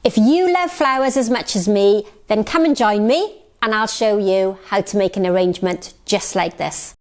If you love flowers as much as me, then come and join me and I'll show you how to make an arrangement just like this.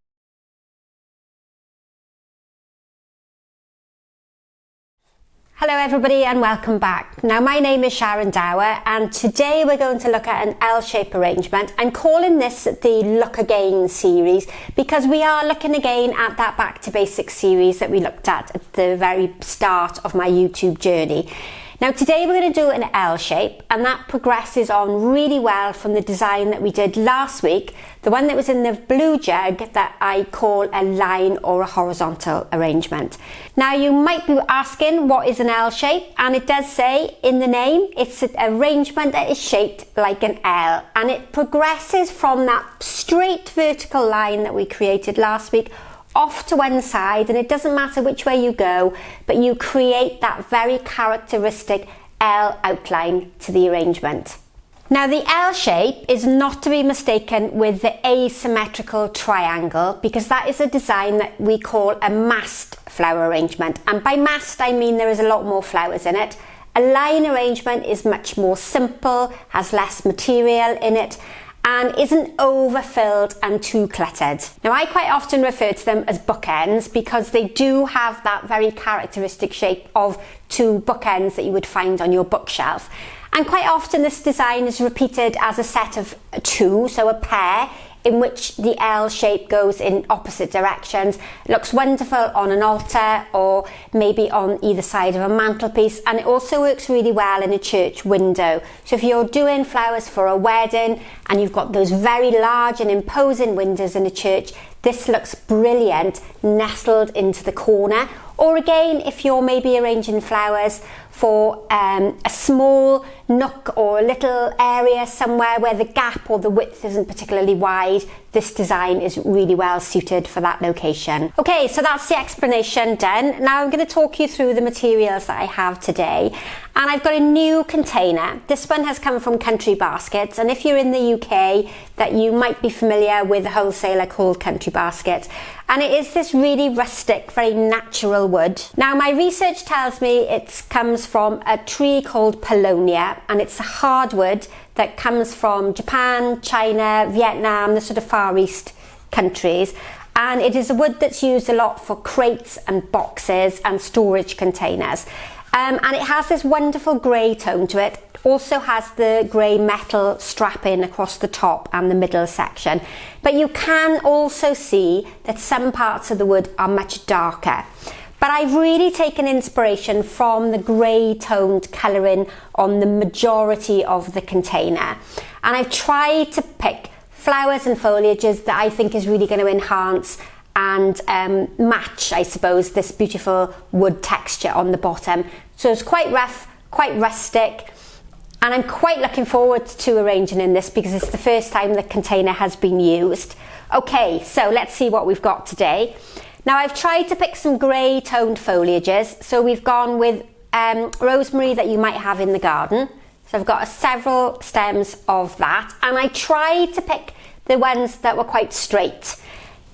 Hello everybody and welcome back. Now my name is Sharon Dower and today we're going to look at an L-shape arrangement. I'm calling this the Look Again series because we are looking again at that Back to Basics series that we looked at the very start of my YouTube journey. Now today we're going to do an L shape and that progresses on really well from the design that we did last week, the one that was in the blue jug that I call a line or a horizontal arrangement. Now you might be asking what is an L shape, and it does say in the name it's an arrangement that is shaped like an L, and it progresses from that straight vertical line that we created last week off to one side, and it doesn't matter which way you go, but you create that very characteristic L outline to the arrangement. Now the L shape is not to be mistaken with the asymmetrical triangle, because that is a design that we call a massed flower arrangement, and by massed I mean there is a lot more flowers in it. A line arrangement is much more simple, has less material in it, and isn't overfilled and too cluttered. Now I quite often refer to them as bookends because they do have that very characteristic shape of two bookends that you would find on your bookshelf. And quite often this design is repeated as a set of two, so a pair, in which the L shape goes in opposite directions. It looks wonderful on an altar or maybe on either side of a mantelpiece, and it also works really well in a church window. So if you're doing flowers for a wedding and you've got those very large and imposing windows in a church, this looks brilliant nestled into the corner. Or again, if you're maybe arranging flowers for a small nook or a little area somewhere where the gap or the width isn't particularly wide, this design is really well suited for that location. Okay, so that's the explanation done. Now I'm going to talk you through the materials that I have today. And I've got a new container. This one has come from Country Baskets, and if you're in the UK, that you might be familiar with a wholesaler called Country Basket. And it is this really rustic, very natural wood. Now my research tells me it comes from a tree called Paulowinia, and it's a hardwood that comes from Japan, China, Vietnam, the sort of Far East countries. And it is a wood that's used a lot for crates and boxes and storage containers. And it has this wonderful grey tone to it. It also has the grey metal strapping across the top and the middle section. But you can also see that some parts of the wood are much darker. But I've really taken inspiration from the grey toned colouring on the majority of the container. And I've tried to pick flowers and foliages that I think is really going to enhance and match, I suppose, this beautiful wood texture on the bottom. So it's quite rough, quite rustic, and I'm quite looking forward to arranging in this because it's the first time the container has been used. Okay, so let's see what we've got today. Now I've tried to pick some grey toned foliages, so we've gone with rosemary that you might have in the garden. So I've got several stems of that, and I tried to pick the ones that were quite straight.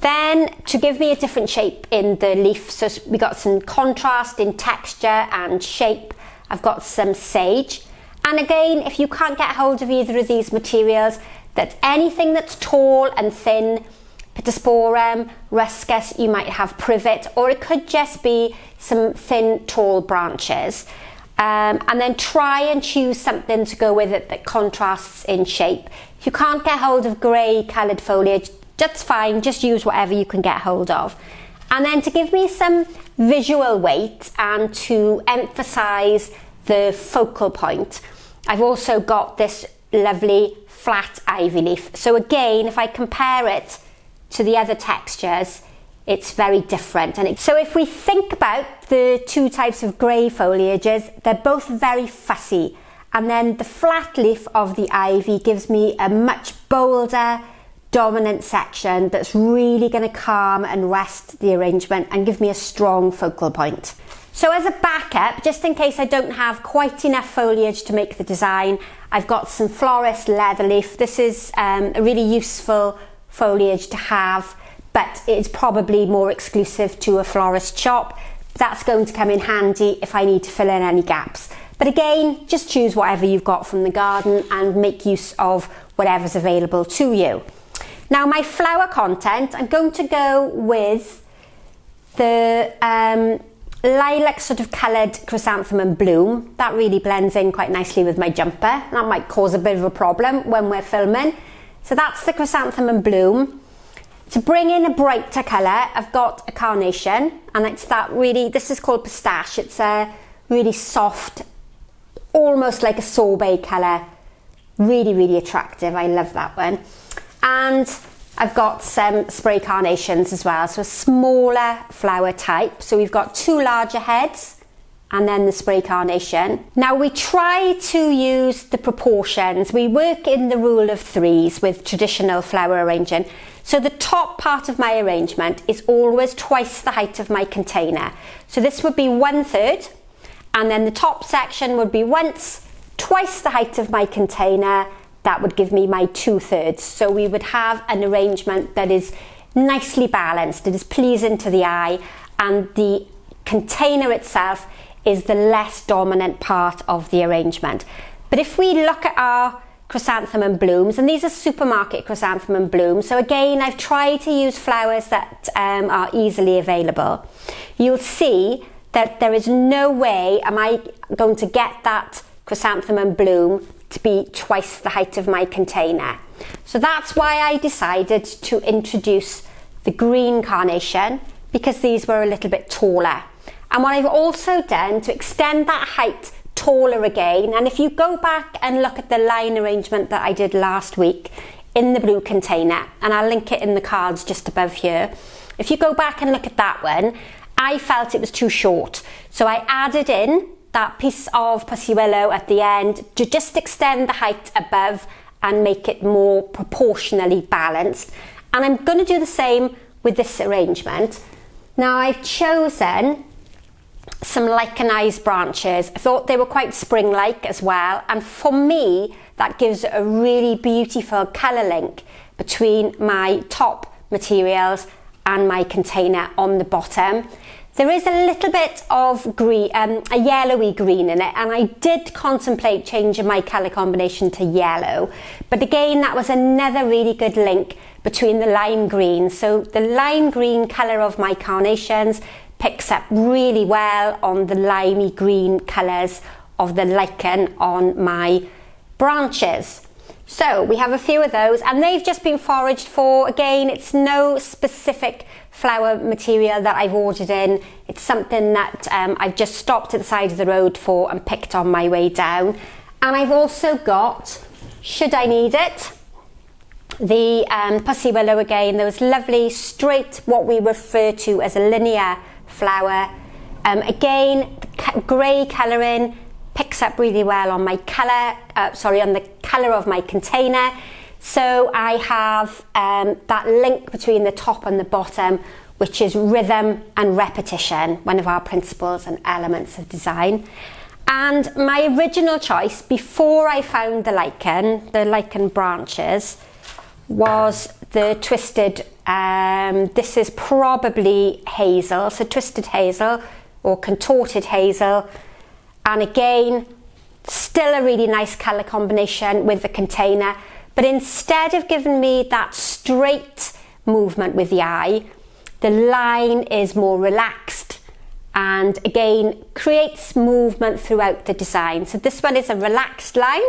Then to give me a different shape in the leaf, so we got some contrast in texture and shape, I've got some sage. And again, if you can't get hold of either of these materials, that's anything that's tall and thin, Pittosporum, ruscus, you might have privet, or it could just be some thin, tall branches. And then try and choose something to go with it that contrasts in shape. If you can't get hold of grey coloured foliage, that's fine, just use whatever you can get hold of. And then to give me some visual weight and to emphasise the focal point, I've also got this lovely flat ivy leaf. So again, if I compare it to the other textures, it's very different. So if we think about the two types of grey foliages, they're both very fussy. And then the flat leaf of the ivy gives me a much bolder, dominant section that's really going to calm and rest the arrangement and give me a strong focal point. So as a backup, just in case I don't have quite enough foliage to make the design, I've got some florist leather leaf. This is a really useful foliage to have, but it's probably more exclusive to a florist shop. That's going to come in handy if I need to fill in any gaps. But again, just choose whatever you've got from the garden and make use of whatever's available to you. Now my flower content, I'm going to go with the lilac sort of coloured chrysanthemum bloom. That really blends in quite nicely with my jumper. That might cause a bit of a problem when we're filming. So that's the chrysanthemum bloom. To bring in a brighter colour, I've got a carnation, and it's that really, this is called pistache. It's a really soft, almost like a sorbet colour. Really, really attractive. I love that one. And I've got some spray carnations as well, so a smaller flower type. So we've got two larger heads and then the spray carnation. Now we try to use the proportions. We work in the rule of threes with traditional flower arranging. So the top part of my arrangement is always twice the height of my container. So this would be 1/3, and then the top section would be twice the height of my container. That would give me my 2/3. So we would have an arrangement that is nicely balanced, it is pleasing to the eye, and the container itself is the less dominant part of the arrangement. But if we look at our chrysanthemum blooms, and these are supermarket chrysanthemum blooms, so again I've tried to use flowers that are easily available. You'll see that there is no way am I going to get that chrysanthemum bloom to be twice the height of my container. So that's why I decided to introduce the green carnation, because these were a little bit taller. And what I've also done to extend that height taller again, and if you go back and look at the line arrangement that I did last week in the blue container, and I'll link it in the cards just above here. If you go back and look at that one, I felt it was too short. So I added in that piece of pussy willow at the end to just extend the height above and make it more proportionally balanced. And I'm going to do the same with this arrangement. Now I've chosen some lichenized branches. I thought they were quite spring-like as well, and for me that gives a really beautiful colour link between my top materials and my container on the bottom. There is a little bit of green, a yellowy green in it, and I did contemplate changing my colour combination to yellow, but again that was another really good link between the lime green. So the lime green colour of my carnations picks up really well on the limey green colours of the lichen on my branches. So we have a few of those, and they've just been foraged for. Again, it's no specific flower material that I've ordered in. It's something that I've just stopped at the side of the road for and picked on my way down. And I've also got, should I need it, the pussy willow again. Those lovely straight, what we refer to as a linear flower. Again, the grey colouring picks up really well on my colour, on the colour of my container. So I have that link between the top and the bottom, which is rhythm and repetition, one of our principles and elements of design. And my original choice before I found the lichen branches, was the twisted, this is probably hazel, so twisted hazel or contorted hazel. And again, still a really nice colour combination with the container, but instead of giving me that straight movement with the eye, the line is more relaxed and again creates movement throughout the design. So this one is a relaxed line.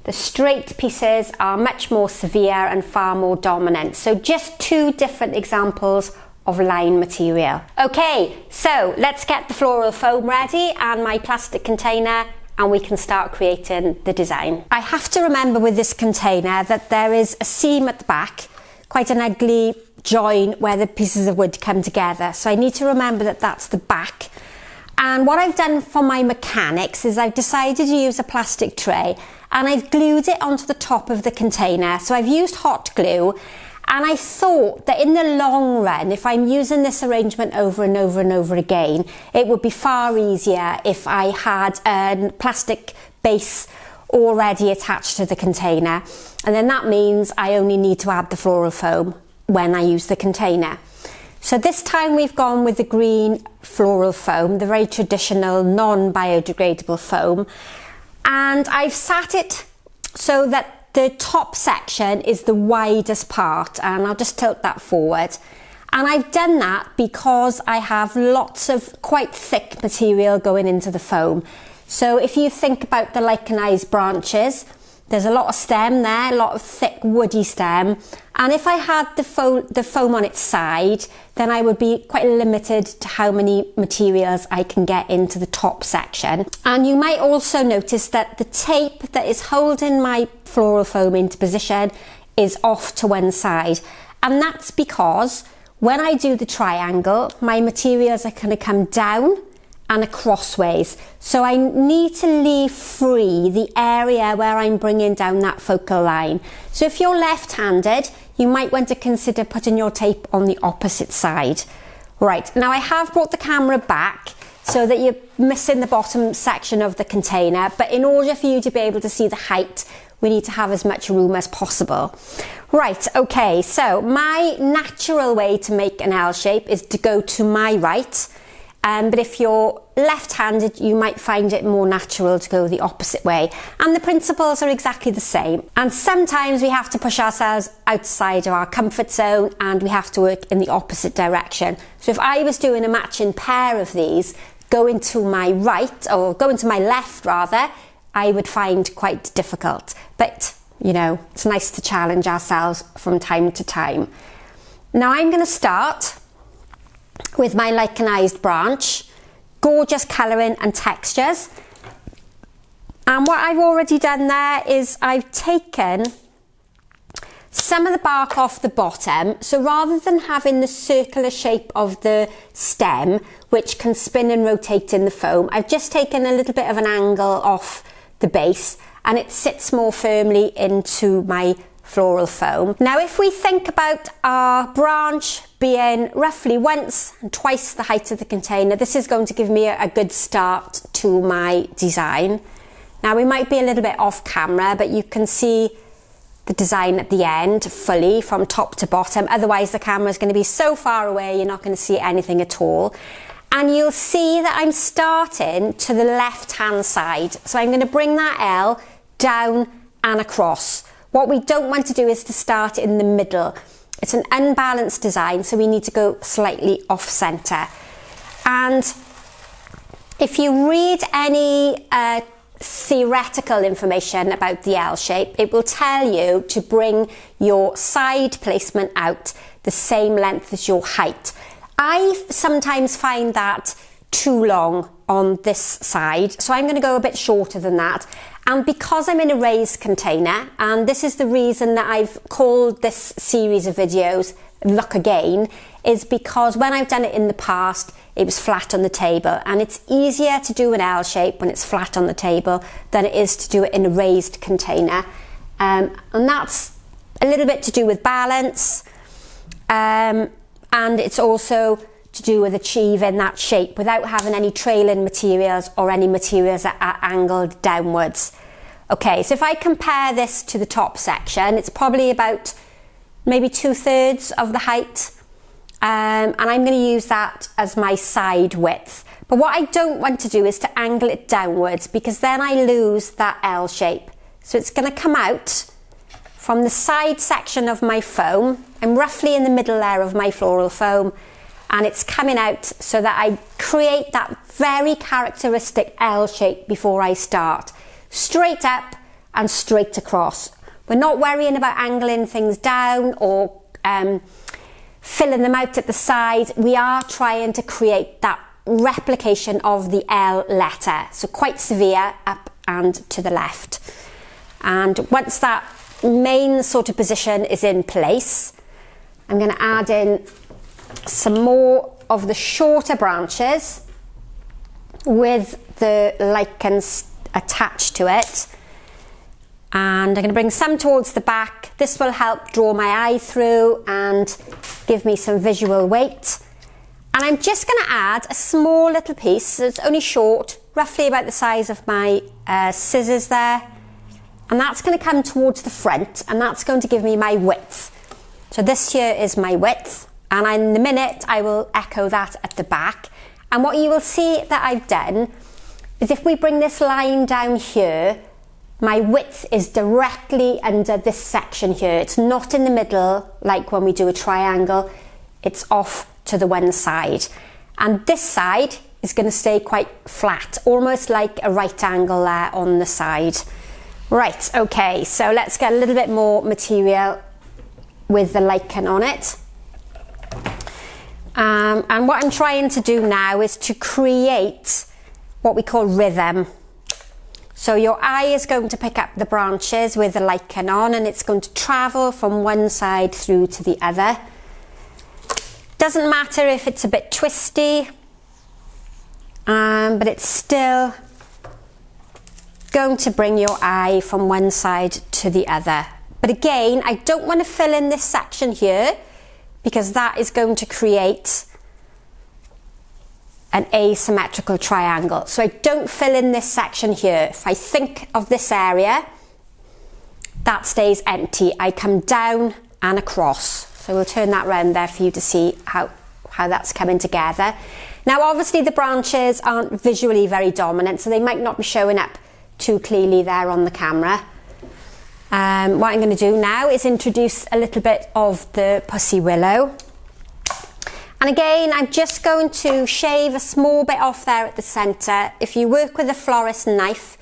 The straight pieces are much more severe and far more dominant. So just two different examples of line material. Okay, so let's get the floral foam ready and my plastic container, and we can start creating the design. I have to remember with this container that there is a seam at the back, quite an ugly join where the pieces of wood come together. So I need to remember that that's the back. And what I've done for my mechanics is I've decided to use a plastic tray and I've glued it onto the top of the container. So I've used hot glue, and I thought that in the long run, if I'm using this arrangement over and over and over again, it would be far easier if I had a plastic base already attached to the container. And then that means I only need to add the floral foam when I use the container. So this time we've gone with the green floral foam, the very traditional non-biodegradable foam, and I've sat it so that the top section is the widest part, and I'll just tilt that forward. And I've done that because I have lots of quite thick material going into the foam. So if you think about the lichenized branches, there's a lot of stem there, a lot of thick woody stem. And if I had the foam on its side, then I would be quite limited to how many materials I can get into the top section. And you might also notice that the tape that is holding my floral foam into position is off to one side. And that's because when I do the triangle, my materials are going to come down and across ways. So I need to leave free the area where I'm bringing down that focal line. So if you're left-handed, you might want to consider putting your tape on the opposite side. Right, now I have brought the camera back so that you're missing the bottom section of the container, but in order for you to be able to see the height, we need to have as much room as possible. Right, okay, so my natural way to make an L shape is to go to my right. But if you're left-handed, you might find it more natural to go the opposite way. And the principles are exactly the same. And sometimes we have to push ourselves outside of our comfort zone and we have to work in the opposite direction. So if I was doing a matching pair of these, going to my right, or going to my left rather, I would find quite difficult. But, you know, it's nice to challenge ourselves from time to time. Now I'm going to start with my lichenized branch, gorgeous colouring and textures. And what I've already done there is I've taken some of the bark off the bottom. So rather than having the circular shape of the stem, which can spin and rotate in the foam, I've just taken a little bit of an angle off the base and it sits more firmly into my floral foam. Now if we think about our branch being roughly once and twice the height of the container, this is going to give me a good start to my design. Now we might be a little bit off camera, but you can see the design at the end fully from top to bottom. Otherwise the camera is going to be so far away you're not going to see anything at all. And you'll see that I'm starting to the left hand side. So I'm going to bring that L down and across. What we don't want to do is to start in the middle. It's an unbalanced design, so we need to go slightly off center. And if you read any theoretical information about the L shape, it will tell you to bring your side placement out the same length as your height. I sometimes find that too long on this side, so I'm going to go a bit shorter than that. And because I'm in a raised container, and this is the reason that I've called this series of videos Look Again, is because when I've done it in the past, it was flat on the table, and it's easier to do an L shape when it's flat on the table than it is to do it in a raised container. And that's a little bit to do with balance, and it's also to do with achieving that shape without having any trailing materials or any materials that are angled downwards. Okay, so if I compare this to the top section, it's probably about maybe 2/3 of the height, and I'm going to use that as my side width. But what I don't want to do is to angle it downwards, because then I lose that L shape. So it's going to come out from the side section of my foam. I'm roughly in the middle there of my floral foam, and it's coming out so that I create that very characteristic L shape before I start. Straight up and straight across. We're not worrying about angling things down or filling them out at the side. We are trying to create that replication of the L letter. So quite severe, up and to the left. And once that main sort of position is in place, I'm going to add in some more of the shorter branches with the lichens attached to it, and I'm going to bring some towards the back. This will help draw my eye through and give me some visual weight. And I'm just going to add a small little piece, so it's only short, roughly about the size of my scissors there, and that's going to come towards the front, and that's going to give me my width. So this here is my width And in a minute, I will echo that at the back. And what you will see that I've done is if we bring this line down here, my width is directly under this section here. It's not in the middle like when we do a triangle. It's off to the one side. And this side is going to stay quite flat, almost like a right angle there on the side. Right, okay, so let's get a little bit more material with the lichen on it. And what I'm trying to do now is to create what we call rhythm. So your eye is going to pick up the branches with the lichen on, and it's going to travel from one side through to the other. Doesn't matter if it's a bit twisty, but it's still going to bring your eye from one side to the other. But again, I don't want to fill in this section here because that is going to create an asymmetrical triangle. So I don't fill in this section here. If I think of this area, that stays empty. I come down and across. So we'll turn that round there for you to see how that's coming together. Now obviously the branches aren't visually very dominant, so they might not be showing up too clearly there on the camera. What I'm going to do now is introduce a little bit of the pussy willow. And again, I'm just going to shave a small bit off there at the centre. If you work with a florist knife,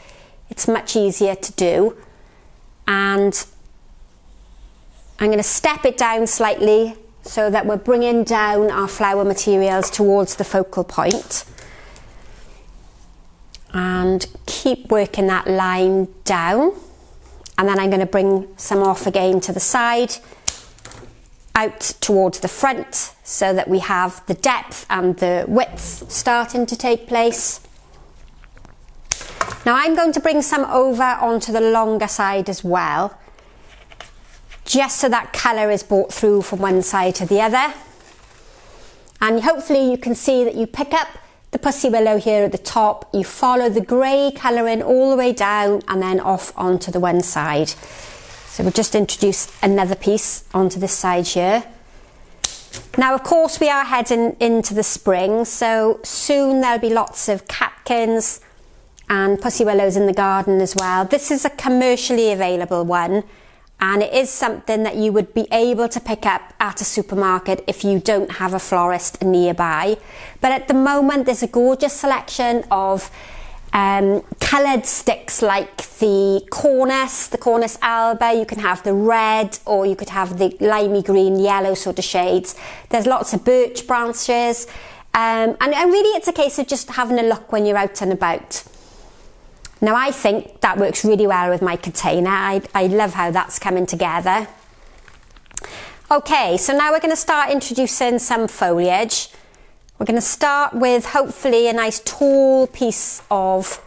it's much easier to do. And I'm going to step it down slightly so that we're bringing down our flower materials towards the focal point. And keep working that line down. And then I'm going to bring some off again to the side, out towards the front, so that we have the depth and the width starting to take place. Now I'm going to bring some over onto the longer side as well, just so that colour is brought through from one side to the other. And hopefully you can see that you pick up the pussy willow here at the top, you follow the grey colouring all the way down and then off onto the one side. So we'll just introduce another piece onto this side here. Now of course we are heading into the spring, so soon there'll be lots of catkins and pussy willows in the garden as well. This is a commercially available one, and it is something that you would be able to pick up at a supermarket if you don't have a florist nearby. But at the moment there's a gorgeous selection of coloured sticks like the Cornus alba. You can have the red, or you could have the limey green, yellow sort of shades. There's lots of birch branches, and really it's a case of just having a look when you're out and about. Now I think that works really well with my container. I love how that's coming together. Okay, so now we're going to start introducing some foliage. We're going to start with hopefully a nice tall piece of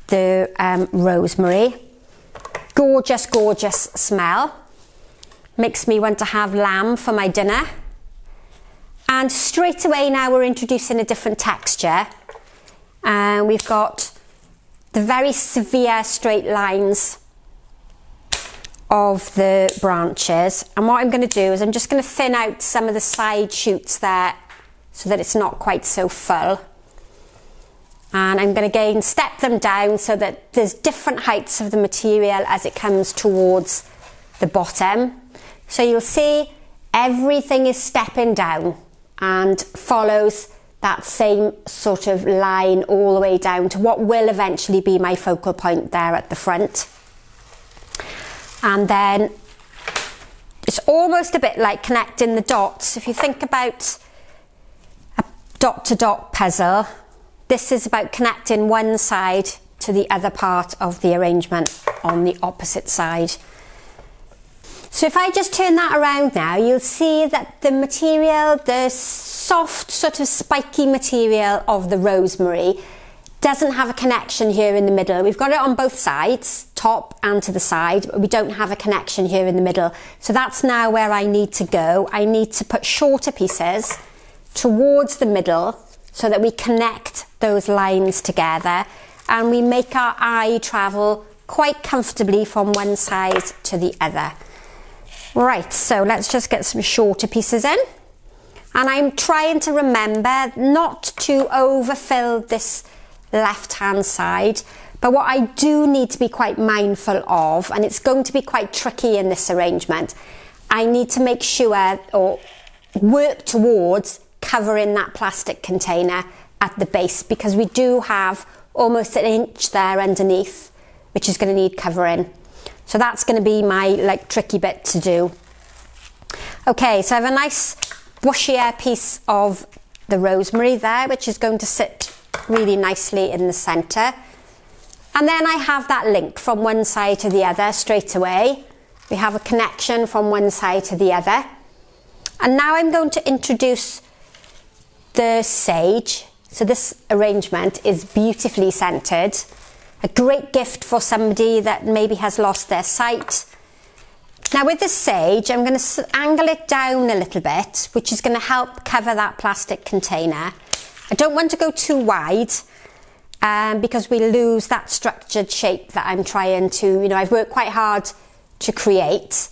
the rosemary. Gorgeous, gorgeous smell. Makes me want to have lamb for my dinner. And straight away now we're introducing a different texture. We've got the very severe straight lines of the branches, and what I'm going to do is I'm just going to thin out some of the side shoots there so that it's not quite so full, and I'm going to again step them down so that there's different heights of the material as it comes towards the bottom. So you'll see everything is stepping down and follows that same sort of line all the way down to what will eventually be my focal point there at the front. And then it's almost a bit like connecting the dots. If you think about a dot-to-dot puzzle, this is about connecting one side to the other part of the arrangement on the opposite side. So if I just turn that around now, you'll see that the material, the soft sort of spiky material of the rosemary doesn't have a connection here in the middle. We've got it on both sides, top and to the side, but we don't have a connection here in the middle. So that's now where I need to go. I need to put shorter pieces towards the middle so that we connect those lines together and we make our eye travel quite comfortably from one side to the other. Right, so let's just get some shorter pieces in. And I'm trying to remember not to overfill this left-hand side, but what I do need to be quite mindful of, and it's going to be quite tricky in this arrangement, I need to make sure or work towards covering that plastic container at the base, because we do have almost an inch there underneath, which is going to need covering. So that's going to be my tricky bit to do. Okay, so I have a nice bushier piece of the rosemary there, which is going to sit really nicely in the centre. And then I have that link from one side to the other straight away. We have a connection from one side to the other. And now I'm going to introduce the sage. So this arrangement is beautifully centred. A great gift for somebody that maybe has lost their sight. Now with the sage, I'm going to angle it down a little bit, which is going to help cover that plastic container. I don't want to go too wide because we lose that structured shape that I'm trying to, I've worked quite hard to create.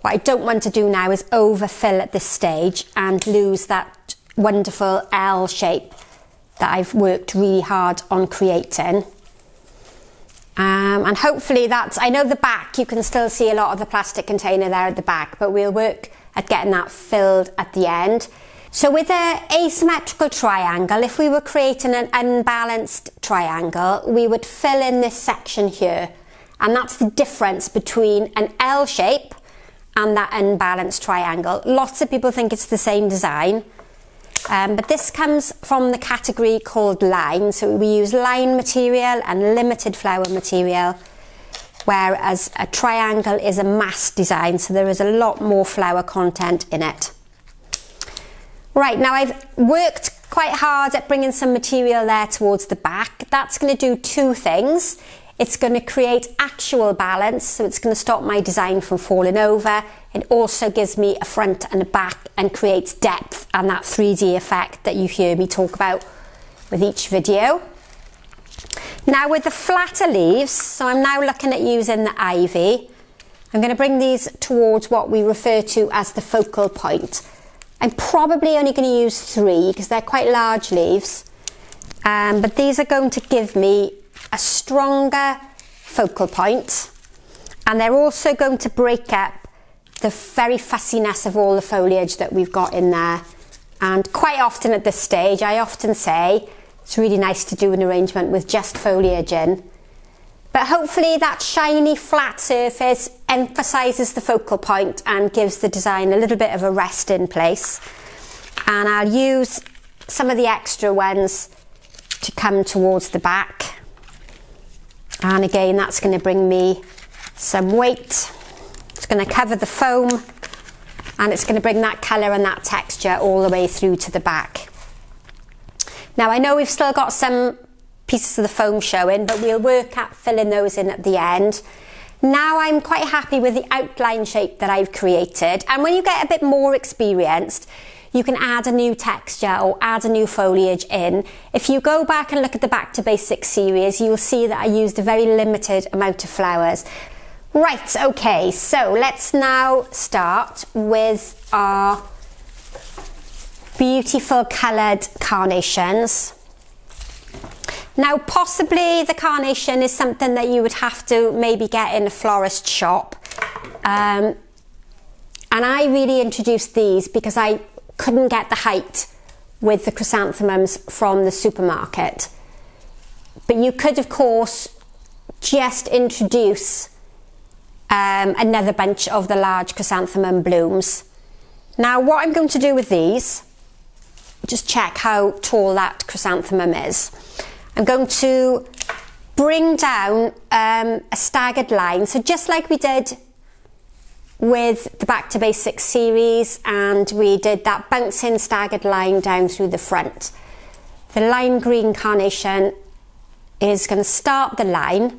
What I don't want to do now is overfill at this stage and lose that wonderful L shape that I've worked really hard on creating. And hopefully I know the back, you can still see a lot of the plastic container there at the back, but we'll work at getting that filled at the end. So with an asymmetrical triangle, if we were creating an unbalanced triangle, we would fill in this section here. And that's the difference between an L shape and that unbalanced triangle. Lots of people think it's the same design. But this comes from the category called line. So we use line material and limited flower material, whereas a triangle is a mass design, so there is a lot more flower content in it. Right, now I've worked quite hard at bringing some material there towards the back. That's going to do two things. It's going to create actual balance, so it's going to stop my design from falling over. It also gives me a front and a back and creates depth and that 3D effect that you hear me talk about with each video. Now with the flatter leaves, so I'm now looking at using the ivy. I'm going to bring these towards what we refer to as the focal point. I'm probably only going to use 3 because they're quite large leaves, but these are going to give me a stronger focal point, and they're also going to break up the very fussiness of all the foliage that we've got in there. And quite often at this stage, I often say it's really nice to do an arrangement with just foliage in, but hopefully that shiny flat surface emphasises the focal point and gives the design a little bit of a resting place. And I'll use some of the extra ones to come towards the back. And again, that's going to bring me some weight. It's going to cover the foam, and it's going to bring that colour and that texture all the way through to the back. Now I know we've still got some pieces of the foam showing, but we'll work at filling those in at the end. Now I'm quite happy with the outline shape that I've created, and when you get a bit more experienced, you can add a new texture or add a new foliage in. If you go back and look at the Back to Basics series, you'll see that I used a very limited amount of flowers. Right, okay, so let's now start with our beautiful coloured carnations. Now possibly the carnation is something that you would have to maybe get in a florist shop. And I really introduced these because I couldn't get the height with the chrysanthemums from the supermarket. But you could of course just introduce another bunch of the large chrysanthemum blooms. Now what I'm going to do with these, just check how tall that chrysanthemum is. I'm going to bring down a staggered line, so just like we did with the Back to Basics series, and we did that bouncing staggered line down through the front. The lime green carnation is going to start the line,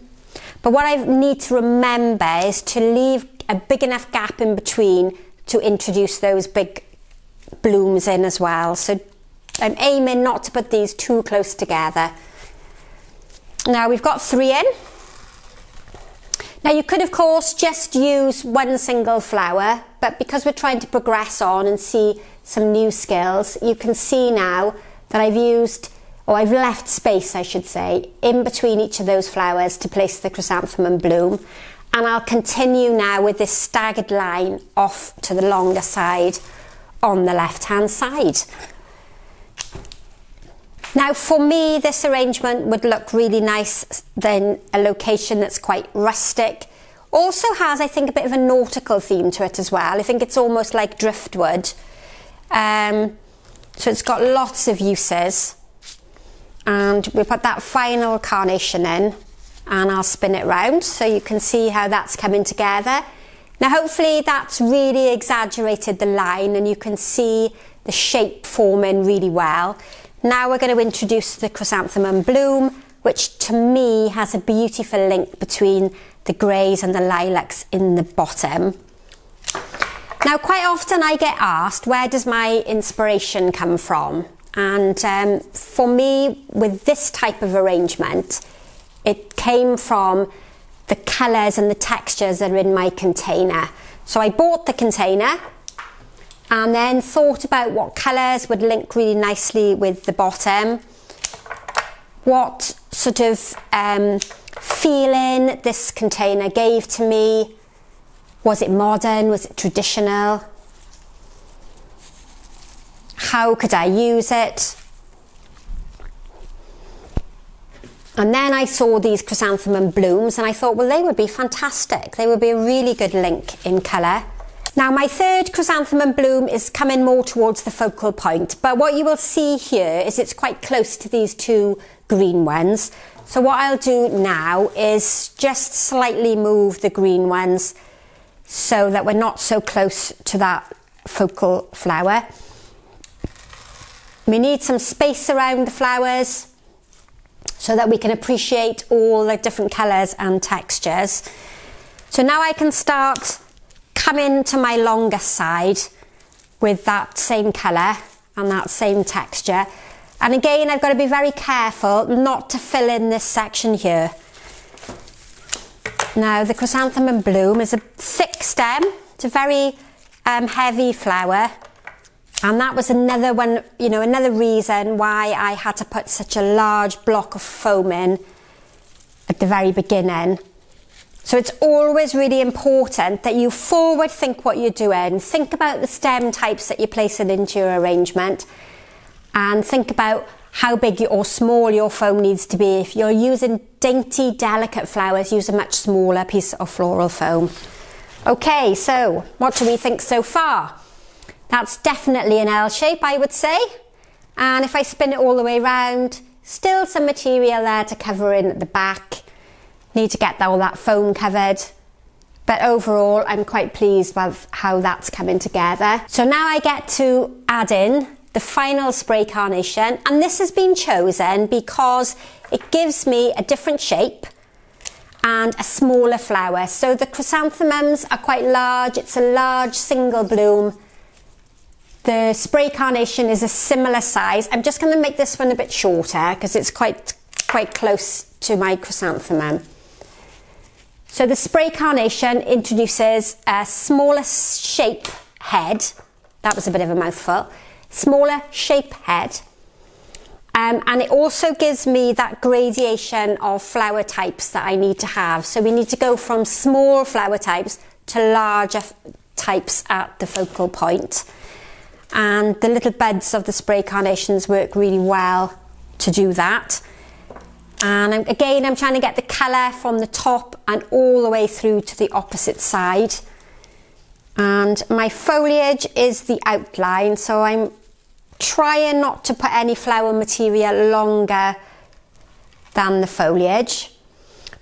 but what I need to remember is to leave a big enough gap in between to introduce those big blooms in as well. So I'm aiming not to put these too close together. Now we've got 3 in. Now you could of course just use one single flower, but because we're trying to progress on and see some new skills, you can see now that I've used, or I've left space I should say, in between each of those flowers to place the chrysanthemum bloom. And I'll continue now with this staggered line off to the longer side on the left hand side. Now for me, this arrangement would look really nice in a location that's quite rustic. Also has, I think, a bit of a nautical theme to it as well. I think it's almost like driftwood. So it's got lots of uses. And we put that final carnation in and I'll spin it round so you can see how that's coming together. Now hopefully that's really exaggerated the line and you can see the shape forming really well. Now we're going to introduce the chrysanthemum bloom, which to me has a beautiful link between the greys and the lilacs in the bottom. Now quite often I get asked, where does my inspiration come from? And for me, with this type of arrangement, it came from the colours and the textures that are in my container. So I bought the container and then thought about what colours would link really nicely with the bottom, what sort of feeling this container gave to me. Was it modern? Was it traditional? How could I use it? And then I saw these chrysanthemum blooms and I thought, well, they would be fantastic. They would be a really good link in colour. Now my third chrysanthemum bloom is coming more towards the focal point, but what you will see here is it's quite close to these two green ones. So what I'll do now is just slightly move the green ones so that we're not so close to that focal flower. We need some space around the flowers so that we can appreciate all the different colours and textures. So now I can start coming to my longer side with that same colour and that same texture. And again, I've got to be very careful not to fill in this section here. Now the chrysanthemum bloom is a thick stem, it's a very heavy flower. And that was another one, you know, another reason why I had to put such a large block of foam in at the very beginning. So it's always really important that you forward think what you're doing. Think about the stem types that you're placing into your arrangement and think about how big or small your foam needs to be. If you're using dainty, delicate flowers, use a much smaller piece of floral foam. Okay, so what do we think so far? That's definitely an L shape, I would say. And if I spin it all the way around, still some material there to cover in at the back. Need to get all that foam covered. But overall, I'm quite pleased with how that's coming together. So now I get to add in the final spray carnation. And this has been chosen because it gives me a different shape and a smaller flower. So the chrysanthemums are quite large. It's a large single bloom. The spray carnation is a similar size. I'm just going to make this one a bit shorter because it's quite close to my chrysanthemum. So the spray carnation introduces a smaller shape head. That was a bit of a mouthful. Smaller shape head. And it also gives me that gradation of flower types that I need to have. So we need to go from small flower types to larger types at the focal point. And the little buds of the spray carnations work really well to do that. And again, I'm trying to get the colour from the top and all the way through to the opposite side. And my foliage is the outline, so I'm trying not to put any flower material longer than the foliage.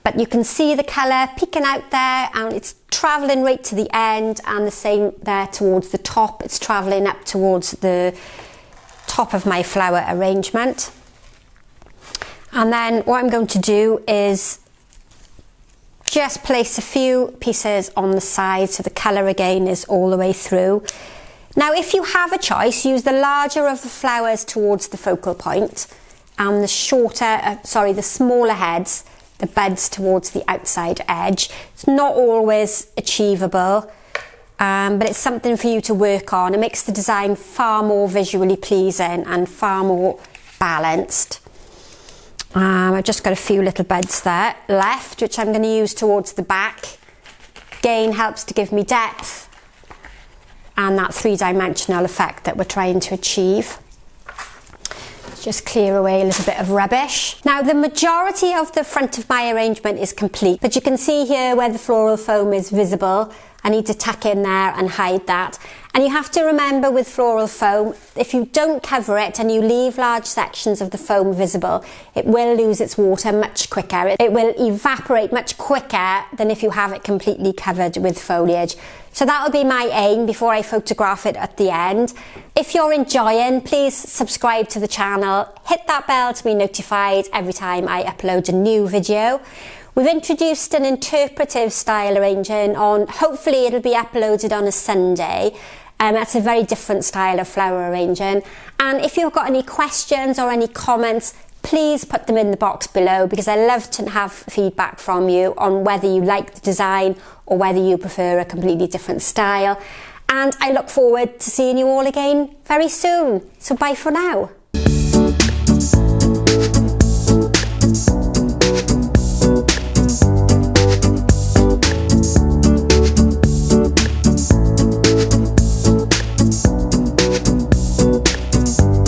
But you can see the colour peeking out there and it's travelling right to the end, and the same there towards the top. It's travelling up towards the top of my flower arrangement. And then what I'm going to do is just place a few pieces on the side so the colour again is all the way through. Now if you have a choice, use the larger of the flowers towards the focal point and the the smaller heads, the buds towards the outside edge. It's not always achievable, but it's something for you to work on. It makes the design far more visually pleasing and far more balanced. I've just got a few little buds there left, which I'm going to use towards the back. Again, helps to give me depth and that three-dimensional effect that we're trying to achieve. Just clear away a little bit of rubbish. Now, the majority of the front of my arrangement is complete, but you can see here where the floral foam is visible. I need to tuck in there and hide that. And you have to remember with floral foam, if you don't cover it and you leave large sections of the foam visible, it will lose its water much quicker. It will evaporate much quicker than if you have it completely covered with foliage. So that will be my aim before I photograph it at the end. If you're enjoying, please subscribe to the channel, hit that bell to be notified every time I upload a new video. We've introduced an interpretive style arranging on, hopefully it'll be uploaded on a Sunday. That's a very different style of flower arranging. And if you've got any questions or any comments, please put them in the box below, because I love to have feedback from you on whether you like the design or whether you prefer a completely different style. And I look forward to seeing you all again very soon. So bye for now.